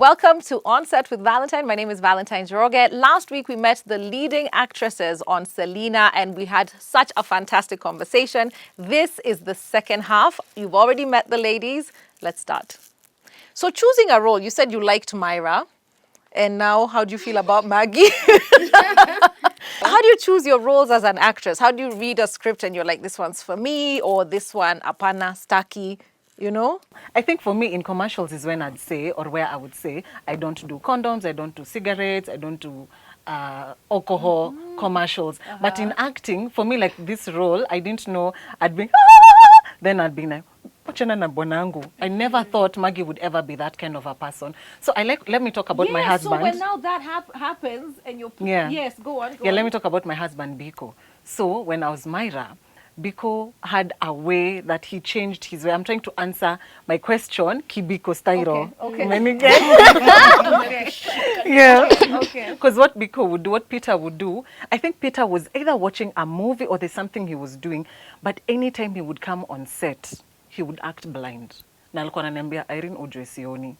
Welcome to On Set with Valentine. My name is Valentine Joroge. Last week, we met the leading actresses on Selena, and we had such a fantastic conversation. This is the second half. You've already met the ladies. Let's start. So choosing a role, you said you liked Myra. And now, how do you feel about Maggie? How do you choose your roles as an actress? How do you read a script and you're like, this one's for me, or this one, apana, staki, you know? I think for me, in commercials is when I'd say, or where I would say, I don't do condoms, I don't do cigarettes, I don't do alcohol commercials. But in acting, for me, like this role, I didn't know I'd be, then I'd be like, I never thought Maggie would ever be that kind of a person. So let me talk about my husband. So when now that happens and you're... Yeah. Yes, go on. Let me talk about my husband, Biko. So when I was Myra, Biko had a way that he changed his way. I'm trying to answer my question, Kibiko style. Okay. Yeah. Okay. Because what Biko would do, what Peter would do, I think Peter was either watching a movie or there's something he was doing, but anytime he would come on set, he would act blind. Na alikuwa ananiambia Irene ujue sioni.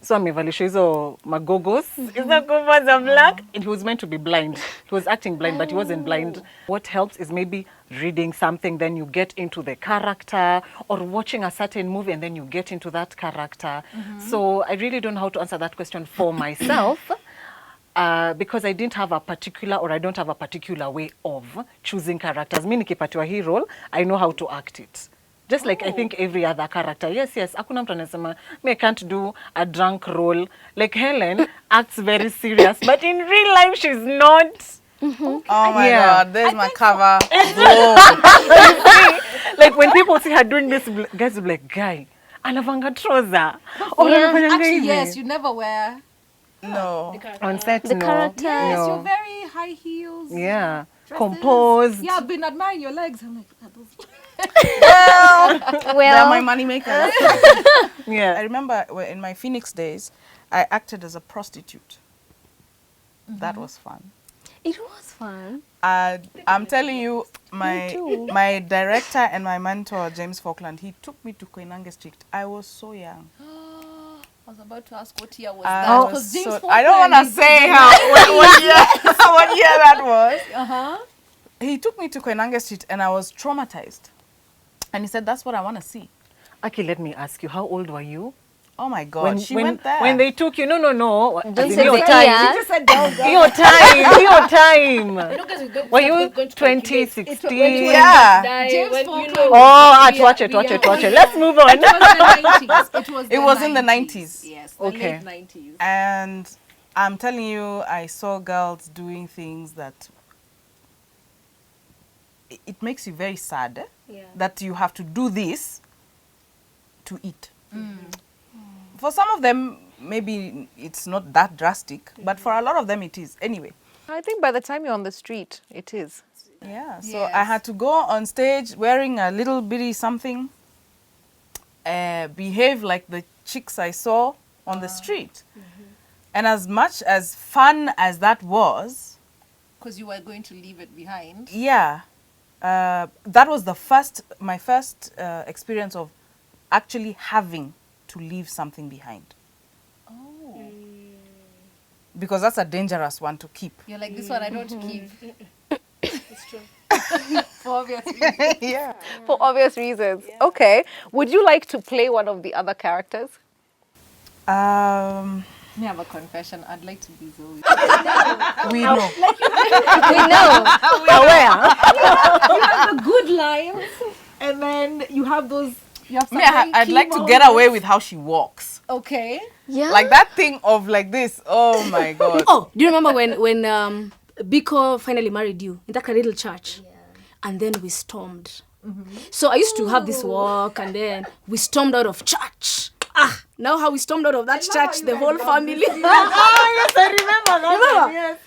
So amevalisha hizo magogos, hizo kuva za black, and he was meant to be blind. He was acting blind, but he wasn't blind. What helps is maybe reading something, then you get into the character, or watching a certain movie, and then you get into that character. So I really don't know how to answer that question for myself, because I didn't have a particular, or I don't have a particular way of choosing characters. Me nikipatiwa hii role, I know how to act it. Just like I think every other character. Yes. Hakuna mtu anasema, me I can't do a drunk role. Like Helen acts very serious, but in real life she's not. Oh my God, there's my cover. Like when people see her doing this, guys will be like, guy, anavanga trouser. Actually, yes, you never wear... No. On set, The no. character. Yes, No. you're very high heels. Yeah. Dresses. Composed. Yeah, I've been admiring your legs. I'm like, are those... They're my money makers. Yeah. I remember in my Phoenix days, I acted as a prostitute. That was fun. It was fun. I'm telling you, my director and my mentor, James Falkland, he took me to Koinange Street. I was so young. I was about to ask what year was I that. was James so, Falkland I don't want to say what year that was. He took me to Koinange Street and I was traumatized. And he said, that's what I want to see. Okay, let me ask you, how old were you? Oh my God, she went there. When they took you, no. Don't As say in your the time. year. She just said, down. Your time. Were you 2016? Yeah. James Falkland. Oh, watch it. Let's move on. It was in the 90s. Yes, the Okay. late 90s. And I'm telling you, I saw girls doing things that it makes you very sad that you have to do this to eat. For some of them, maybe it's not that drastic, but for a lot of them it is. Anyway. I think by the time you're on the street, it is. Yeah, so I had to go on stage wearing a little bitty something, behave like the chicks I saw on the street. And as much as fun as that was... Because you were going to leave it behind. Yeah. That was my first experience of actually having to leave something behind. Oh. Because that's a dangerous one to keep. You're like, this one I don't keep. It's true. For obvious reasons. Yeah. For obvious reasons. Okay. Would you like to play one of the other characters? Me have a confession. I'd like to be Zoe. We know. We know. Where? You have the good lines, and then you have those... You have some I'd like to get away with how she walks. Okay. Yeah. Like that thing of like this. Oh my God. Oh, do you remember when Biko finally married you in that little church? Yeah. And then we stormed. So I used to have this walk, and then we stormed out of church. Now how we stormed out of that church, the whole family. Yes, I remember that. Yes.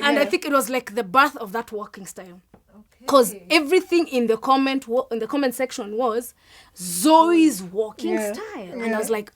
And I think it was like the birth of that walking style. Because everything in the comment section was Zoe's walking style. And I was like,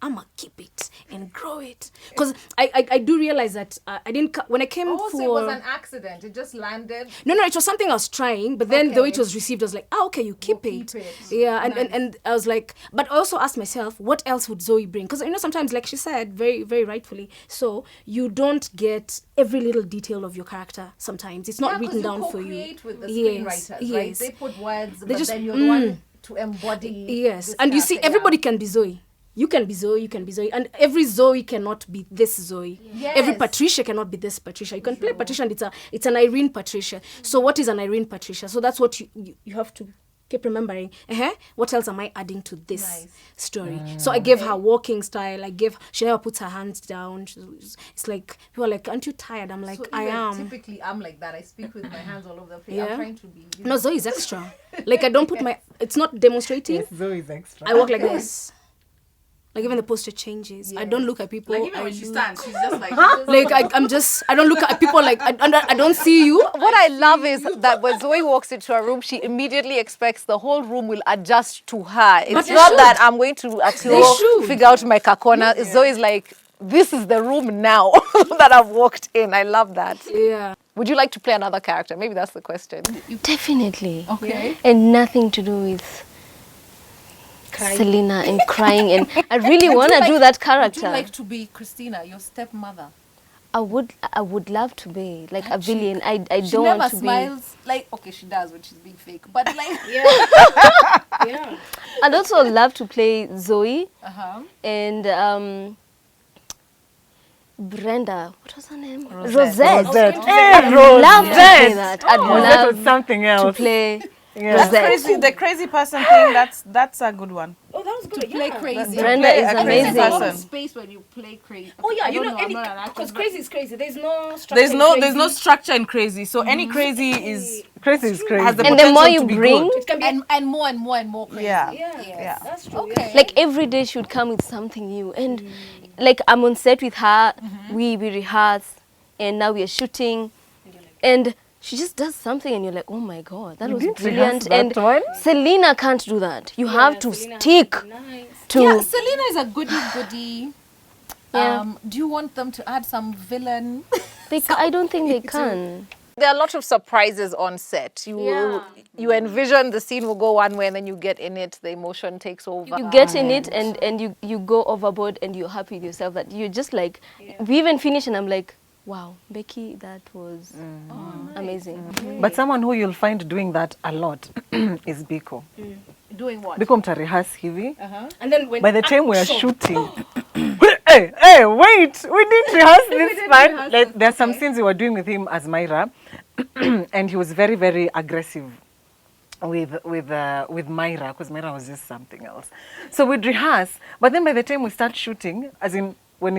I'ma keep it and grow it. Because I do realize that I didn't, when I came Oh, for... so it was an accident. It just landed. No, it was something I was trying, but then the way it was received, I was like, okay, you keep We'll it. keep it. Yeah, and I was like, but I also asked myself, what else would Zoe bring? Because, sometimes, like she said, very, very rightfully, so you don't get every little detail of your character sometimes. It's not written down for you. Co-create with the Yes, screenwriters, yes. right? They put words, but just- then you're the one to embody. Yes, this and you see, character, everybody can be Zoe. You can be Zoe, and every Zoe cannot be this Zoe. Yes. Every Patricia cannot be this Patricia. You can play Patricia, and it's an Irene Patricia. So what is an Irene Patricia? So that's what you have to keep remembering. What else am I adding to this story? So I gave her walking style. She never puts her hands down. It's like, people are like, aren't you tired? I'm like, So I even am. Typically, I'm like that. I speak with my hands all over the place. Yeah. I'm trying to be. No, Zoe is extra. Like, I don't put it's not demonstrating. Zoe's extra. I walk like this. Like, even the posture changes. I don't look at people. Like, even I when she look- stands, she's just like... Like, I don't look at people like, I don't see you. What I love is that when Zoe walks into a room, she immediately expects the whole room will adjust to her. It's they not should. that I'm going to at They all should. figure out my kakona. Zoe's like, this is the room now that I've walked in. I love that. Yeah. Would you like to play another character? Maybe that's the question. Definitely. Okay. And nothing to do with Selena and crying. And I really want to do that character. Would you like to be Christina, your stepmother? I would love to be like a villain. I She don't never want to smiles. Like, okay, she does when she's being fake. But like... Yeah. I'd also love to play Zoe Uh-huh. and Brenda. What was her name? Rosette. Rosette. Hey, I'd love to play Rosette. that. I'd Rosette love was something to else. play Yeah. Rosette. The crazy person thing, that's a good one. Oh, that was good. To play crazy. Brenda play is a crazy amazing. There's a lot of person. space when you play crazy. Oh yeah, I you don't know, I'm not an actor, because but- crazy is crazy. There's no structure. There's in no crazy. structure in crazy. So any crazy is Crazy is crazy. has the And the more potential you to be bring, good. It can be. And more and more and more crazy. Yeah. Yeah, that's true. Okay. like every day she would come with something new. And like I'm on set with her, we rehearse, and now we are shooting, and she just does something, and you're like, oh my god, that was didn't brilliant. rehearse that And one? Selena can't do that. You have to Selena stick Nice. to. Yeah, Selena is a goody. Yeah. Do you want them to add some villain? I don't think they can. There are a lot of surprises on set. You envision the scene will go one way, and then you get in it, the emotion takes over. You get in it, and you go overboard, and you're happy with yourself that you're just like, we even finish, and I'm like, wow, Becky, that was amazing. But someone who you'll find doing that a lot is Biko. Doing what? Biko mtarihas hivi. And then when By the time we are action. shooting, hey, wait, we didn't rehearse this part. Like, there are some scenes we were doing with him as Myra, and he was very, very aggressive with Myra, because Myra was just something else. So we'd rehearse, but then by the time we start shooting, as in when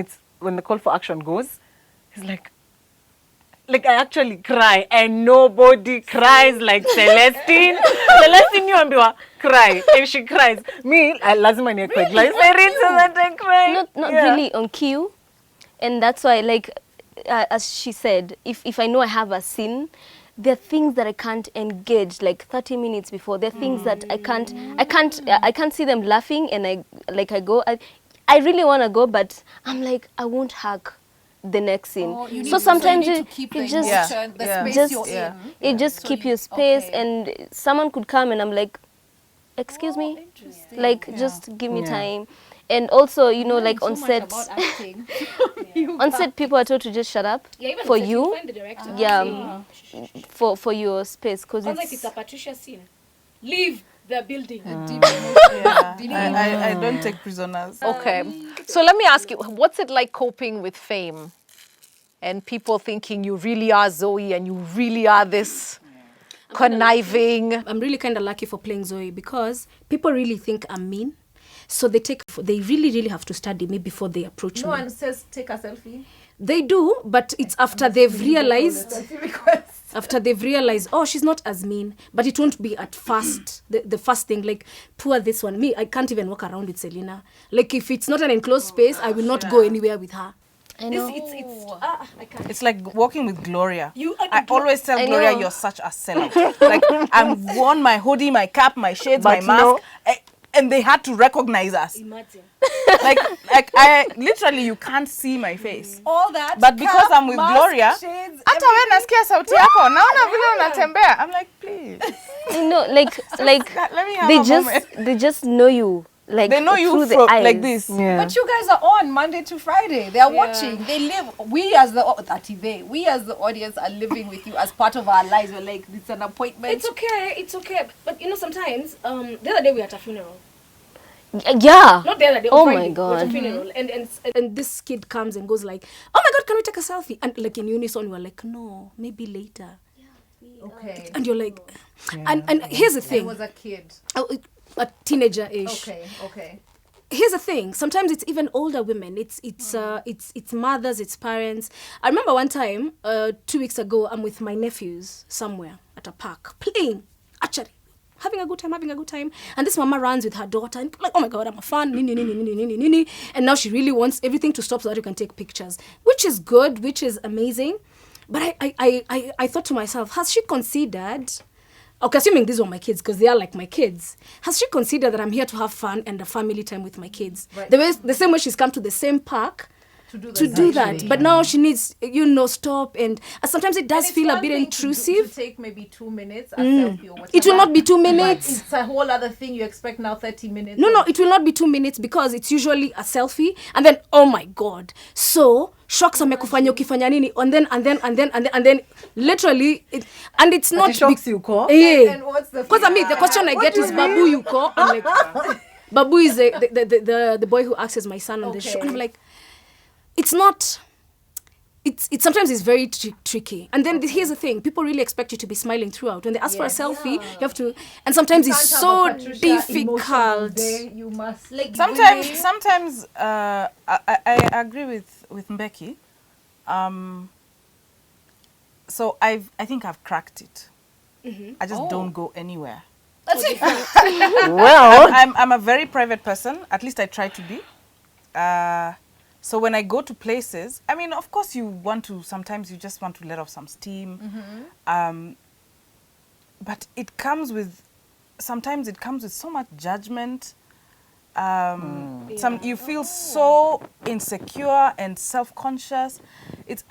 the call for action goes, he's like I actually cry, and nobody cries like Celestine. Celestine yuambiwa cry, and she cries. Me, lazima niekwe glycerin so that I cry. Not Yeah. really on cue, and that's why, like, as she said, if I know I have a scene, there are things that I can't engage like 30 minutes before. There are things that I can't see them laughing, and I go. I really want to go, but I'm like, I won't hack the next scene. So sometimes you you keep you the just emotion, the Yeah. space just you're Yeah. in. it just So keep you- your space, okay. and someone could come, and I'm like, excuse me, like just give me Yeah. time. And also, like So on much set, about acting. on set people are told to just shut up Yeah, even for if you, find the director. yeah, for your space, because Sounds like it's a Patricia scene. Leave the building. I don't take prisoners. Okay. So let me ask you, what's it like coping with fame? And people thinking you really are Zoe and you really are this conniving. I'm really kind of lucky for playing Zoe because people really think I'm mean. So they really, really have to study me before they approach No me. one says take a selfie. They do, but it's after they've realized, oh, she's not as mean. But it won't be at first, the first thing, like, poor this one. Me, I can't even walk around with Selena. Like, if it's not an enclosed space, I will not go anywhere with her. I know. I can't. It's like walking with Gloria. You- I always tell I Gloria, know. you're such a sellout. Like, I've worn my hoodie, my cap, my shades, But my mask. and they had to recognize us. Imagine. like I literally, you can't see my face. All that. But because cap, I'm with mask, Gloria, shades, hata we nasikia sauti yako, naona vile unatembea. I'm like, please. You know, like Let me have they a just moment. they just know you, like They know you through the from eyes. like this. Yeah. But you guys are on Monday to Friday. They are watching. They live. We as the we as the audience are living with you as part of our lives. We're like, it's an appointment. It's okay. It's okay. But you know, sometimes the other day we were at a funeral. Yeah. Not the other day. Oh on Friday, my we were at a God. funeral, and this kid comes and goes like, "Oh my God, can we take a selfie?" And like in unison, we're like, "No, maybe later." Okay. And you're like, and here's the It thing. was a kid. A teenager-ish. Okay. Here's the thing. Sometimes it's even older women. It's mothers. It's parents. I remember one time, 2 weeks ago, I'm with my nephews somewhere at a park playing, actually having a good time. And this mama runs with her daughter and like, oh my God, I'm a fan. Nini. And now she really wants everything to stop so that you can take pictures, which is good, which is amazing. But I thought to myself, has she considered? Okay, assuming these were my kids, because they are like my kids. Has she considered that I'm here to have fun and a family time with my kids? Right. The same way she's come to the same park to do that. But now she needs, stop. And sometimes it does feel a bit intrusive. To take maybe 2 minutes, a selfie or whatever. It will not be 2 But minutes. it's a whole other thing. You expect now 30 minutes. No, it will not be 2 minutes because it's usually a selfie. And then, oh my God. So, shocks amekufanya ukifanya nini? And then literally, and it's not... shocks you call? And what's the Because the question I get is, Babu, you call? I'm like, Babu is the boy who acts as my son on the show. And I'm like, it's not... It's sometimes it's very tricky. And then here's the thing. People really expect you to be smiling throughout. When they ask for a selfie, you have to... And sometimes it's so difficult. You must like Sometimes I agree with Mbeki. So I think I've cracked it. I just don't go anywhere. Well, I'm a very private person. At least I try to be. So when I go to places, I mean, of course sometimes you just want to let off some steam. But sometimes it comes with so much judgment. You feel so insecure and self-conscious.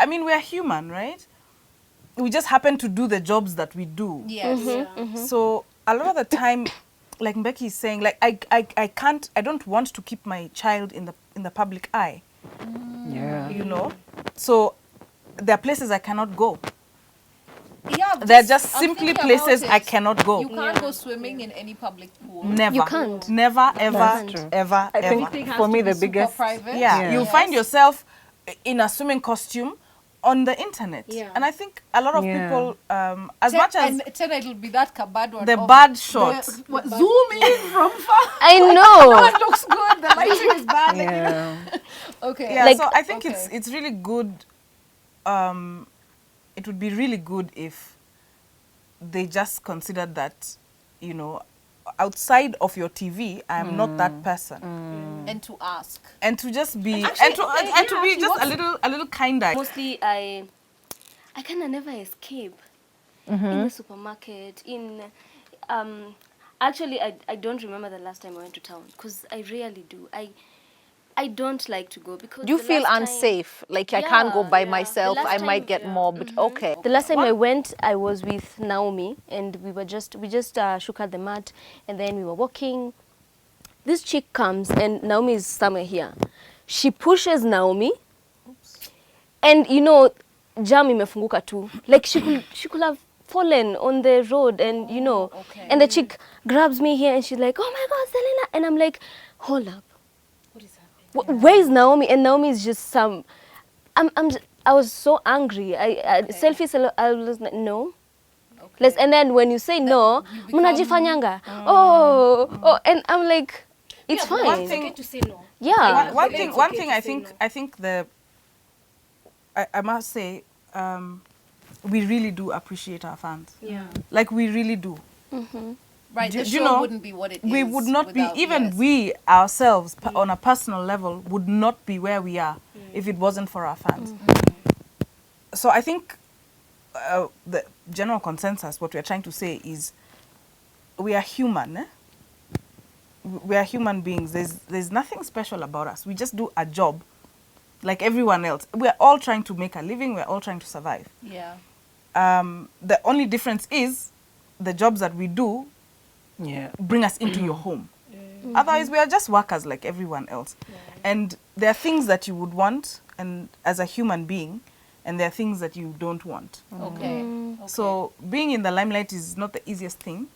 We're human, right? We just happen to do the jobs that we do. Yes. So a lot of the time, like Mbeki is saying, like I don't want to keep my child in the public eye. Yeah. So there are places I cannot go. Yeah, They're just I'm simply thinking places about I it. cannot go. You can't go swimming in any public pool. Never. You can't. Never, ever, That's true. ever, I ever. think for me the biggest... private. Yeah, you'll find yourself in a swimming costume on the internet. Yeah. And I think a lot of Yeah. people, as much as it'll be that kabad one. the of bad shots, zoom in from far. I know. It looks good. The lighting is bad. Yeah. Okay. yeah, Like- so I think Okay. it's really good. It would be really good if they just considered that, outside of your TV, I am not that person, And to ask. and to just be Actually, and to be just a little kinder. Mostly, I kind of never escape in the supermarket. Actually, I don't remember the last time I went to town because I rarely do. I don't like to go because Do you the feel last time- unsafe? Like I can't go Yeah, by yeah. myself. The I last might time- get mobbed. Okay. The last time I went, I was with Naomi, and we just shook out the mat, and then we were walking. This chick comes, and Naomi is somewhere here. She pushes Naomi, and jam imefunguka too. Like she could have fallen on the road, and okay. and the chick grabs me here, and she's like, "Oh my God, Selena!" And I'm like, "Hold up, What is happening? where is Naomi?" And Naomi is just some. I was so angry. Selfies. I was like, no. Let's. And then when you say no, you become- munajifanyanga. Oh, and I'm like, it's fine. one It's thing- okay to say no. Yeah. One It's thing okay to I say think no. I think I must say, we really do appreciate our fans. Yeah. Like we really do. Right. Do The you show know, wouldn't be what it is. We would not be, without- even yes. we ourselves on a personal level would not be where we are if it wasn't for our fans. So I think the general consensus, what we're trying to say is we are human. we are human beings. There's nothing special about us. We just do a job like everyone else. We're all trying to make a living. We're all trying to survive. Yeah. The only difference is the jobs that we do Yeah. bring us into your home. Otherwise, we are just workers like everyone else. And there are things that you would want and as a human being, and there are things that you don't want. Okay. So being in the limelight is not the easiest thing.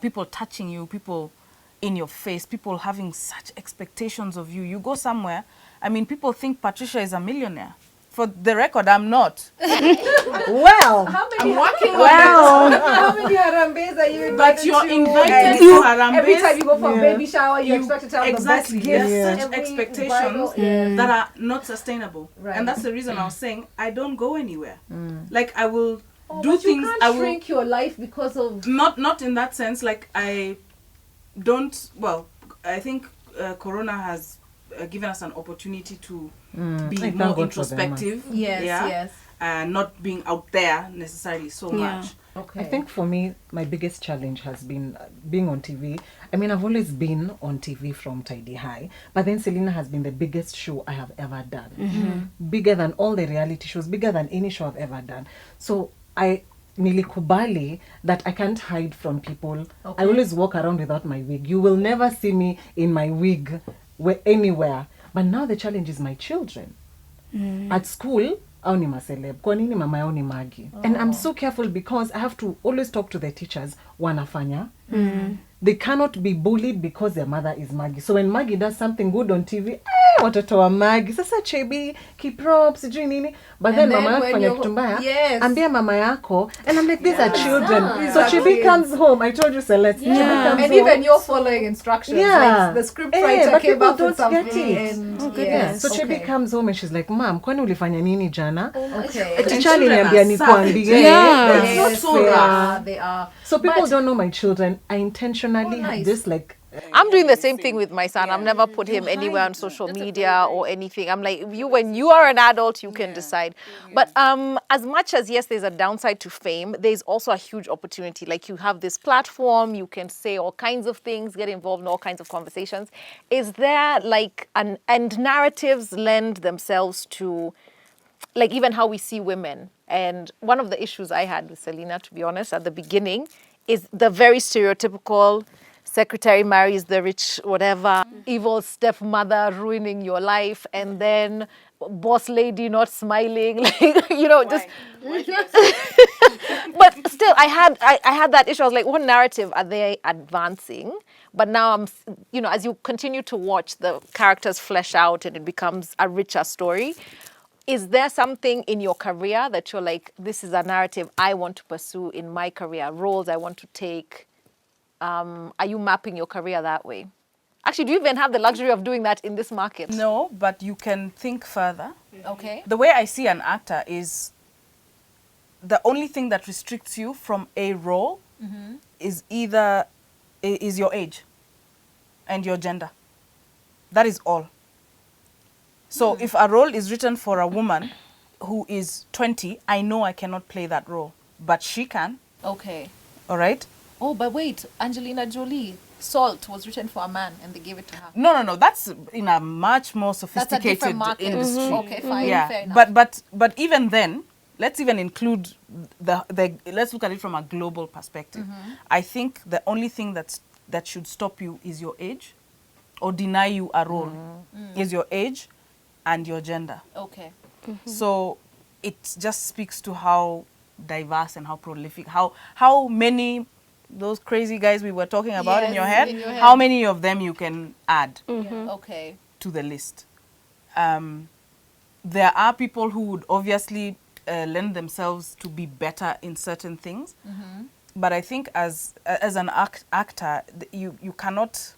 People touching you, people in your face, people having such expectations of you. You go somewhere, I mean, people think Patricia is a millionaire. For the record, I'm not. Well, How many? I'm working on How many Harambes are you invited But you're to? invited And to Harambes. Every time you go for a baby shower, you're expected to have Exactly. the best gifts. There's such Every expectations bridal- that are not sustainable. Right. And that's the reason I was saying I don't go anywhere. Like I will Oh, do but things. you can't I will shrink your life because of. not in that sense. Like I don't. Well, I think Corona has given us an opportunity to be Thank more God for them. introspective. Yes, yeah? yes. Not being out there necessarily so Yeah. much. Okay. I think for me, my biggest challenge has been being on TV. I mean, I've always been on TV from Tidy High, but then Selena has been the biggest show I have ever done. Bigger than all the reality shows, bigger than any show I've ever done. So I nilikubali that I can't hide from people. I always walk around without my wig. You will never see me in my wig anywhere. But now the challenge is my children. At school, au ni maceleb. Kwa nini mama yao ni Maggie? And I'm so careful because I have to always talk to the teachers. Wanafanya. They cannot be bullied because their mother is Maggie. So when Maggie does something good on TV, watoto wa Maggie, sasa Chebi, kiprop, sijui nini. But And then then mama yako when fanya you're- kitu mbaya, Yes. ambia mama yako. And I'm like, these are children. These So are Chebi kids. comes home. I told you, Celeste. Chebi comes And home. even you're following instructions. Yeah. Like the script Eh, writer but came people up with don't get something. it. And Oh, goodness. yes, So Chebi okay. comes home and she's like, Mom, kwani ulifanya nini jana? Okay. And Teacher children aliniambia are savage. nikwambie. Yeah. It's not Yes, so they rough. are. They are. So people But- don't know my children. I intentionally Oh, nice. have this like I'm doing the same thing with my son. I've never put him anywhere on social media or anything. I'm like, when you are an adult, you can decide. But as much as, yes, there's a downside to fame, there's also a huge opportunity. Like you have this platform, you can say all kinds of things, get involved in all kinds of conversations. Is there like, and narratives lend themselves to, like even how we see women. And one of the issues I had with Selena, to be honest, at the beginning, is the very stereotypical secretary marries the rich, whatever, evil stepmother ruining your life, and then boss lady not smiling, like, you know, just. But still, I had that issue. I was like, what narrative are they advancing? But now I'm, you know, as you continue to watch the characters flesh out and it becomes a richer story. Is there something in your career that you're like, this is a narrative I want to pursue in my career, roles I want to take? Are you mapping your career that way? Actually, do you even have the luxury of doing that in this market? No, but you can think further. Okay. The way I see an actor is the only thing that restricts you from a role is either is your age and your gender. That is all. So if a role is written for a woman who is 20, I know I cannot play that role, but she can. Okay. All right? Oh, but wait, Angelina Jolie, Salt was written for a man and they gave it to her. No. That's in a much more That's a sophisticated different market. industry. Okay, fine, Yeah, fair enough. but even then, let's even include the let's look at it from a global perspective. I think the only thing that should stop you is your age, or deny you a role, is your age and your gender. Okay. So it just speaks to how diverse and how prolific, how many those crazy guys we were talking about in Yes, your head, in your how head. many of them you can add Okay. to the list. There are people who would obviously lend themselves to be better in certain things, but I think as an actor, you cannot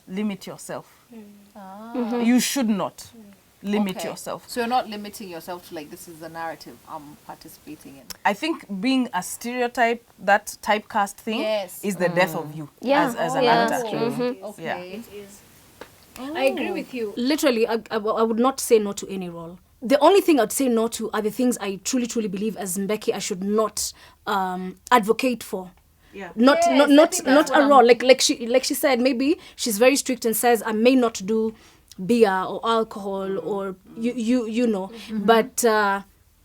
limit yourself. You should not limit Okay. yourself. So you're not limiting yourself to like, this is the narrative I'm participating in. I think being a stereotype, that typecast thing, Yes. is the death of you Yeah. as an Yeah. actor. Okay. I agree with you. Literally, I would not say no to any role. The only thing I'd say no to are the things I truly, truly believe as Mbeki I should not advocate for. not Yes, not I not think not that's a what role. Like she said, maybe she's very strict and says I may not do beer or alcohol or you know, but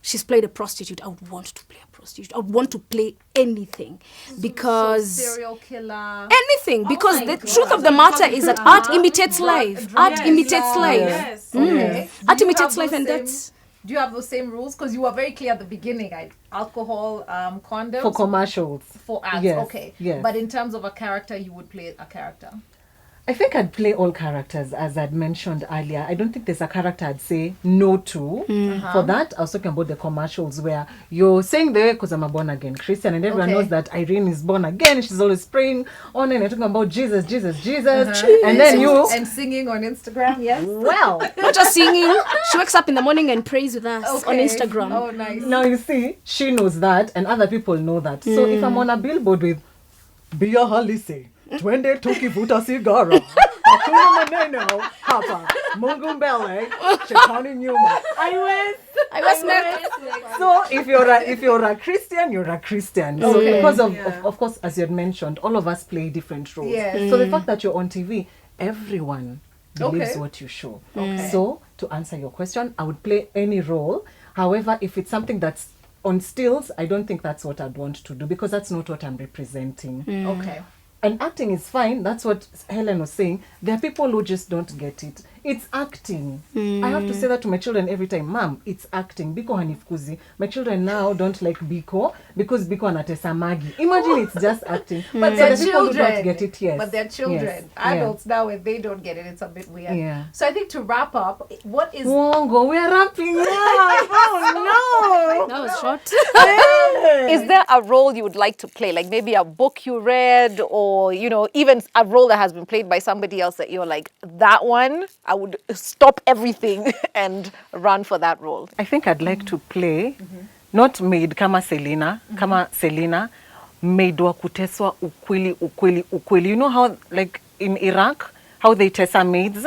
she's played a prostitute. I would want to play a prostitute. I would want to play anything because serial killer. anything because the truth of the matter is that art imitates life. Art imitates life. Yes. Okay. Art Do you imitates have life, those and same- that's Do you have those same rules? Because you were very clear at the beginning. Alcohol, condoms For commercials. for ads. Yes, Okay. yes. But in terms of a character, you would play a character. I think I'd play all characters, as I'd mentioned earlier. I don't think there's a character I'd say no to. For that, I was talking about the commercials where you're saying the because I'm a born again Christian, and everyone Okay. knows that Irene is born again. She's always praying on and you're talking about Jesus, Jesus, Jesus, and then you. And singing on Instagram, yes. Well, not just singing. She wakes up in the morning and prays with us on Okay. Instagram. Oh, nice. now you see, she knows that, and other people know that. So if I'm on a billboard with Bia Halisi, twende tukivuta sigara, hakuna maneno hapa, Mungu mbele, shetani nyuma. I was next. So if you're a Christian, you're a Christian. So Okay. because of course, as you had mentioned, all of us play different roles. Yes. So the fact that you're on TV, everyone believes Okay. what you show. Okay. So to answer your question, I would play any role. However, if it's something that's on stills, I don't think that's what I'd want to do because that's not what I'm representing. Okay. And acting is fine. That's what Helen was saying. There are people who just don't get it. It's acting. I have to say that to my children every time. Mom, it's acting. Biko hanifukuzi. My children now don't like Biko because Biko anatesa Maggie. Imagine it's just acting. But So they're the people who children. don't get it, yes. But they're children. Yes. Adults now, if they don't get it, it's a bit weird. Yeah. So I think to wrap up, what is Wongo, we're wrapping up. Oh That was short. no. Is there a role you would like to play? Like maybe a book you read or, you know, even a role that has been played by somebody else that you're like, that one, I would stop everything and run for that role. I think I'd like to play, not maid kama Selena, maid wa kuteswa ukweli. You know how, like in Iraq, how they tesa maids?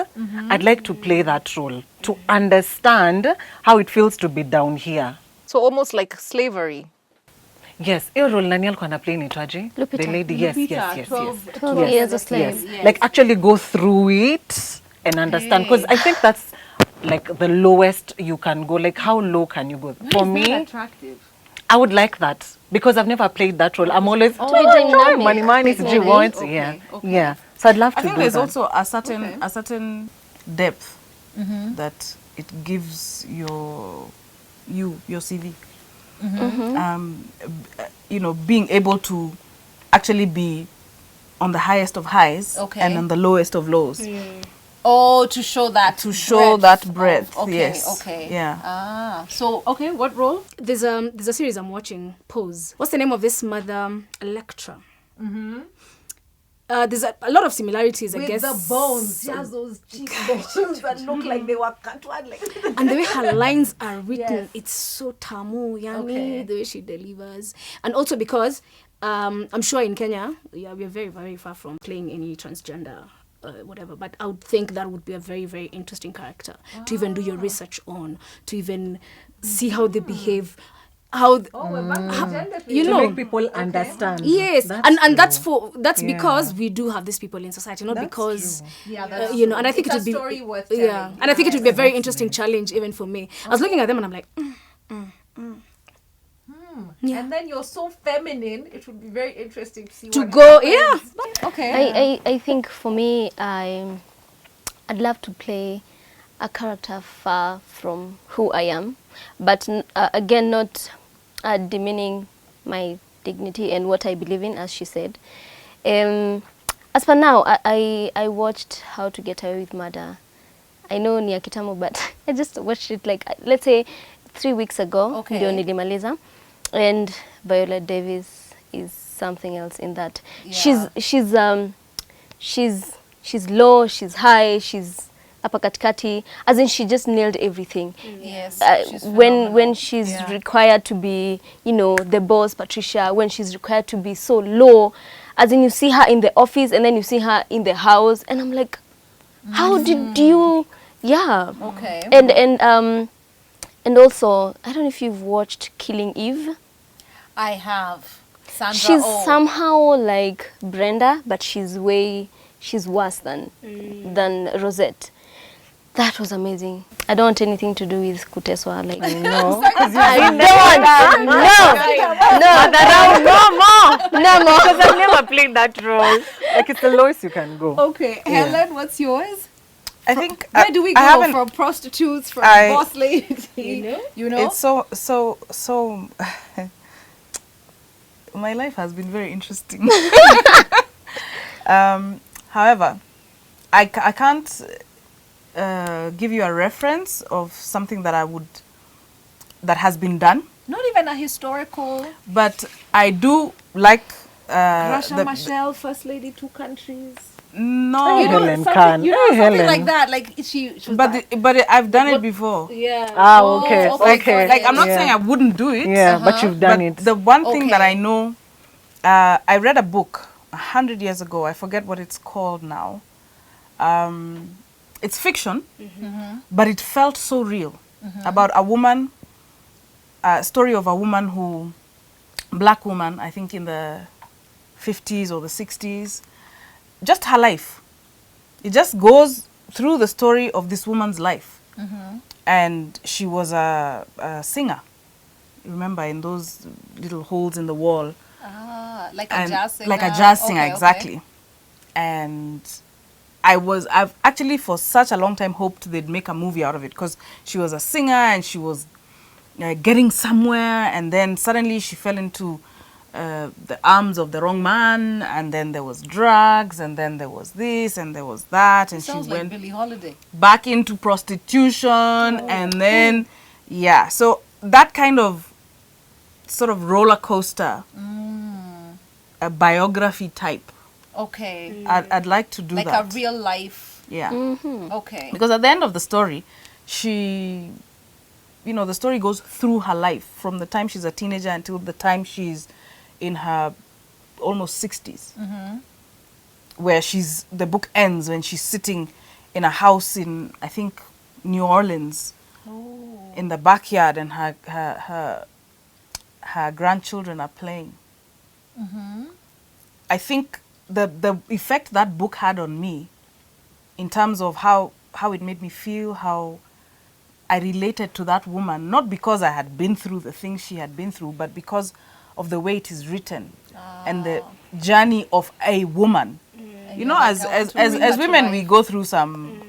I'd like to play that role, to understand how it feels to be down here. So almost like slavery. Yes, hiyo role nani alikuwa anaplay inaitwaje? Lupita. The lady, yes. 12 years a slave. Yes. Like actually go through it and understand. Because I think that's like the lowest you can go. Like how low can you go? For me, attractive? I would like that because I've never played that role. I'm always dynamic. money, sijui what. Yeah. Yeah. So I'd love to I think do there's that. also a certain depth that it gives your CV. You know, being able to actually be on the highest of highs Okay. and on the lowest of lows. Oh, to show that. To show that breadth. Okay, yes. okay. Yeah. Ah, so, okay, what role? There's a series I'm watching, Pose. What's the name of this mother? Electra. There's a lot of similarities, I With guess. the bones. She has those cheekbones that look like they were cut one. Like And the way her lines are written, Yes. it's so tamu, yummy, Okay. the way she delivers. And also because I'm sure in Kenya, we're very, very far from playing any transgender whatever, but I would think that would be a very, very interesting character to even do your research on, to even see how they behave, how we're back to gender you To know. make people understand. Yes, That's and that's true. that's Yeah. because we do have these people in society, not That's because Yeah, that's you know. And I think it's it a would be story worth yeah, telling. and I think it would be a very interesting challenge even for me. I was looking at them and I'm like, And then you're so feminine, it would be very interesting to see to what go, happens. yeah. Okay. I think for me, I'd love to play a character far from who I am, but again, not demeaning my dignity and what I believe in, as she said. As for now, I watched How to Get Away with Murder. I know ni ya kitambo, but I just watched it like, let's say, 3 weeks ago. Okay. Ndio nilimaliza. And Viola Davis is something else in that. Yeah. She's low, she's high, she's hapa katikati. As in, she just nailed everything. Yes. When she's required to be, you know, the boss, Patricia, when she's required to be so low, as in you see her in the office and then you see her in the house, and I'm like, how did you? Yeah. Okay. And also, I don't know if you've watched Killing Eve. I have. Sandra she's Oh. somehow like Brenda, but she's worse than Rosette. That was amazing. I don't want anything to do with Kuteswa. Like, No. I don't. No more. Because I've never played that role. Like, it's the lowest you can go. Okay, Helen, what's yours? I think Where do we I go haven't- from prostitutes, from I- boss lady? You know? It's so. My life has been very interesting. However, I can't give you a reference of something that has been done, Not even a historical. but I do like Rasha Machel, First Lady, Two Countries. no, You know, Helen something, can. you know, Hey, something Helen. like that. Like she was but I've done it before. yeah. Ah, Oh, okay. okay. Okay. Like I'm not Yeah. saying I wouldn't do it. Yeah, but you've done but it. the one thing that Okay. I know, I read a book 100 years ago. I forget what it's called now. It's fiction, but it felt so real. About a woman, a story of a woman black woman, I think in the 50s or the 60s, just her life. It just goes through the story of this woman's life. And she was a singer. Remember, in those little holes in the wall. Ah, like a And jazz singer. like a jazz singer, Okay, exactly. And I've actually for such a long time hoped they'd make a movie out of it, because she was a singer and she was getting somewhere, and then suddenly she fell into the arms of the wrong man, and then there was drugs, and then there was this and there was that, and she Sounds like went Billie Holiday. back into prostitution, and then so that kind of sort of roller coaster, a biography type. Okay. I'd like to do Like that. a real life. Yeah. Okay. Because at the end of the story, she, the story goes through her life from the time she's a teenager until the time she's in her almost 60s. Where the book ends when she's sitting in a house in, I think, New Orleans, in the backyard, and her grandchildren are playing. I think the effect that book had on me, in terms of how it made me feel, how I related to that woman, not because I had been through the things she had been through, but because of the way it is written and the journey of a woman. You know, like, as I want to as bring as that to women, we life. go through some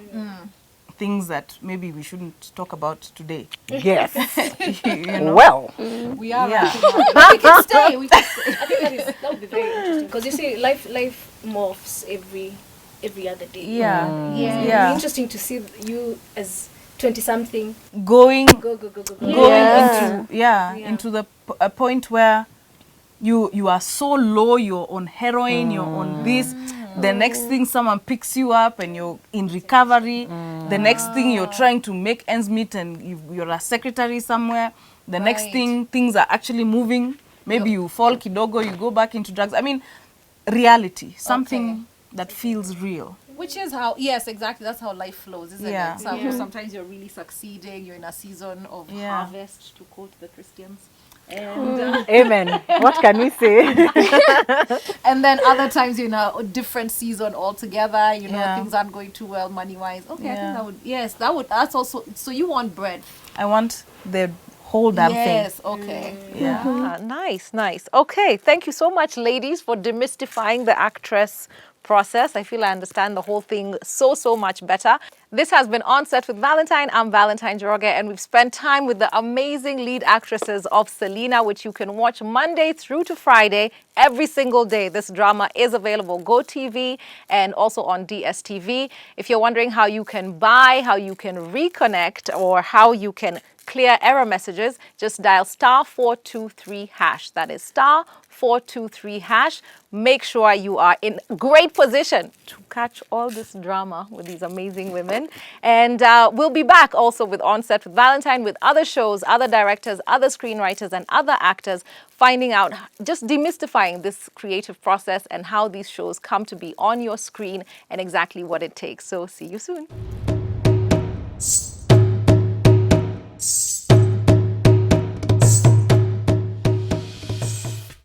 things that maybe we shouldn't talk about today. Yes. You know? Well. We are Yeah. wrapping up. But we can stay. We can stay. I think that would be very interesting because you see, life morphs every other day. Yeah. It'd Yeah. be interesting to see you as 20-something. Going Go. going Yeah. into the a point where you are so low, you're on heroin, you're on this. The next thing, someone picks you up and you're in recovery. The next thing, you're trying to make ends meet and you're a secretary somewhere. The next Right. thing, things are actually moving. Maybe you fall kidogo, you go back into drugs. I mean, reality, something that feels real. Which is how, yes, exactly. That's how life flows, isn't Yeah. it? Sometimes you're really succeeding. You're in a season of Yeah. harvest, to quote the Christians. And, Amen. What can we say? and then other times you're in a different season altogether. You know, Yeah. things aren't going too well money-wise. Okay, I Yeah. think that would, yes, that's also, so you want bread. I want the whole damn Yes, okay. thing. Yeah. Nice. Okay, thank you so much, ladies, for demystifying the actress process. I feel I understand the whole thing so much better. This has been On Set with Valentine. I'm Valentine Joroge, and we've spent time with the amazing lead actresses of Selena, which you can watch Monday through to Friday, every single day. This drama is available Go TV and also on DSTV. If you're wondering how you can buy, how you can reconnect, or how you can clear error messages, just dial *423#. That is *423#. Make sure you are in great position to catch all this drama with these amazing women. And we'll be back also with On Set with Valentine, with other shows, other directors, other screenwriters, and other actors, finding out, just demystifying this creative process and how these shows come to be on your screen and exactly what it takes. So see you soon.